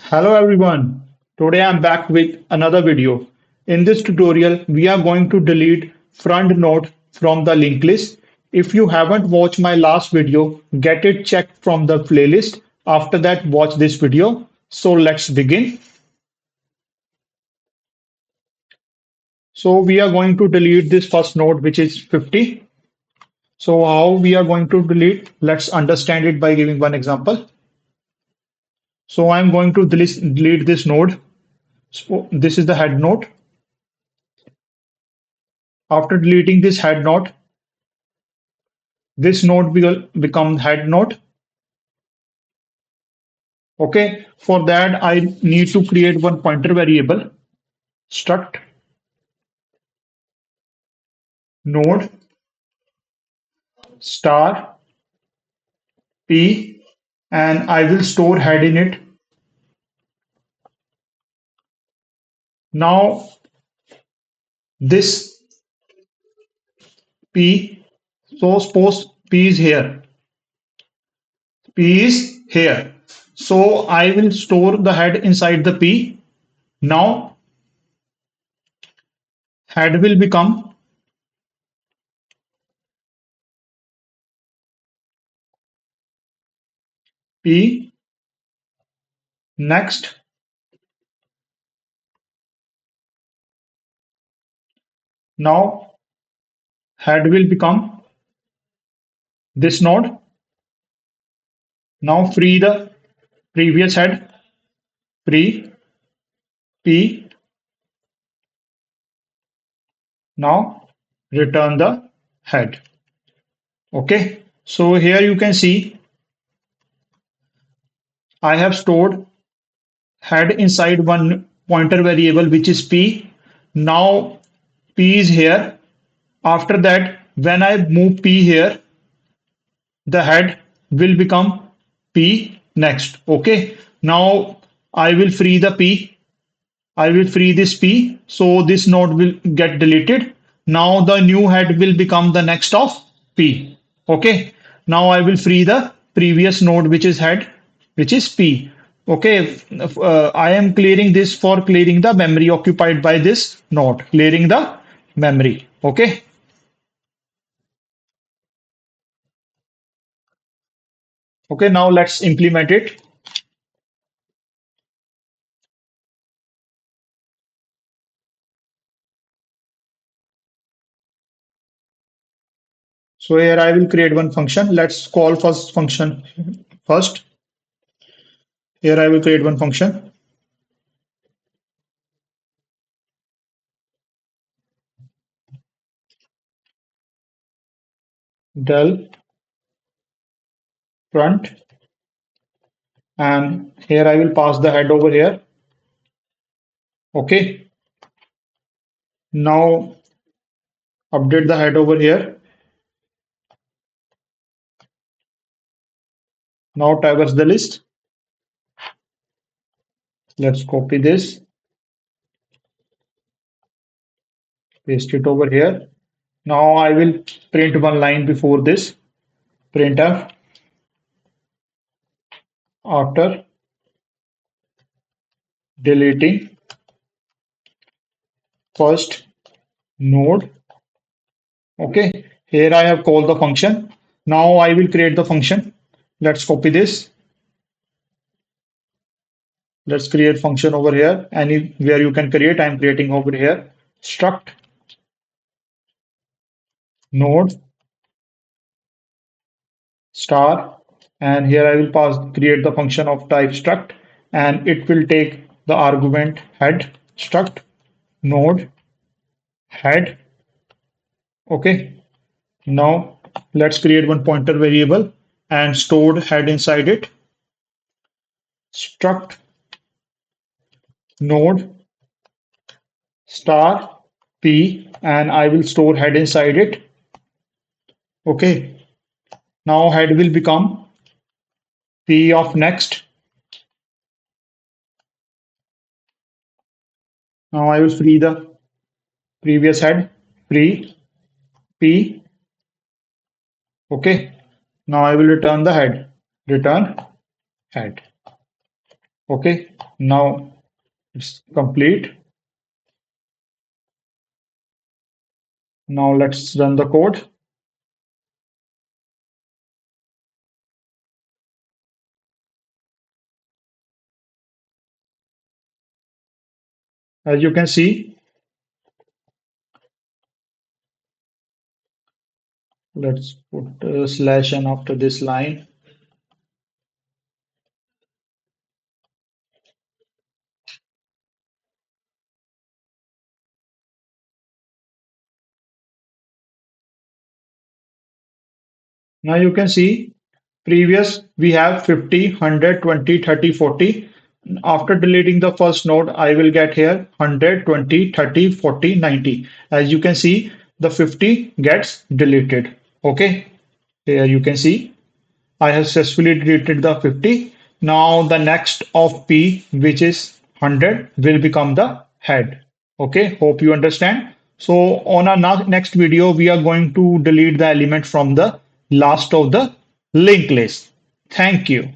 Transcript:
Hello everyone. Today I'm back with another video. In this tutorial, we are going to delete front node from the linked list. If you haven't watched my last video, get it checked from the playlist. After that, watch this video. So let's begin. So we are going to delete this first node, which is 50. So how we are going to delete? Let's understand it by giving one example. So I'm going to delete this node. So this is the head node. After deleting this head node, this node will become head node. Okay, for that I need to create one pointer variable struct node star p, and I will store head in it. Now this p, so suppose p is here, p is here. So I will store the head inside the p. Now head will become p. Next, now head will become this node. Now free the previous head, free p. Now return the head. Okay, so here you can see I have stored head inside one pointer variable which is p. Now p is here. After that, when I move p here, the head will become p next. Okay, now I will free the p. I will free this p. So this node will get deleted. Now the new head will become the next of p. Okay. Now I will free the previous node which is head, which is p. Okay. I am clearing this for clearing the memory occupied by this node, clearing the memory. Okay. Okay. Now let's implement it. So here I will create one function. Let's call first function first. Here I will create one function. Del front, and here I will pass the head over here. Okay, now update the head over here. Now traverse the list. Let's copy this, paste it over here. Now I will print one line before this. Printf after deleting first node. Okay, here I have called the function. Now I will create the function. Let's copy this. Let's create function over here. Anywhere you can create, I'm creating over here. Struct node star, and here I will pass create the function of type struct, and it will take the argument head struct node head. Okay, now let's create one pointer variable and stored head inside it. Struct node star p, and I will store head inside it. Okay, now head will become p of next. Now I will free the previous head, free p. Okay, now I will return the head, return head. Okay, now it's complete. Now let's run the code. As you can see, let's put slash n after this line. Now you can see previous we have 50, 100, 20, 30, 40. After deleting the first node, I will get here 100, 20, 30, 40, 90. As you can see, the 50 gets deleted. Okay, here you can see I have successfully deleted the 50. Now the next of P, which is 100, will become the head. Okay, hope you understand. So on our next video, we are going to delete the element from the last of the linked list. Thank you.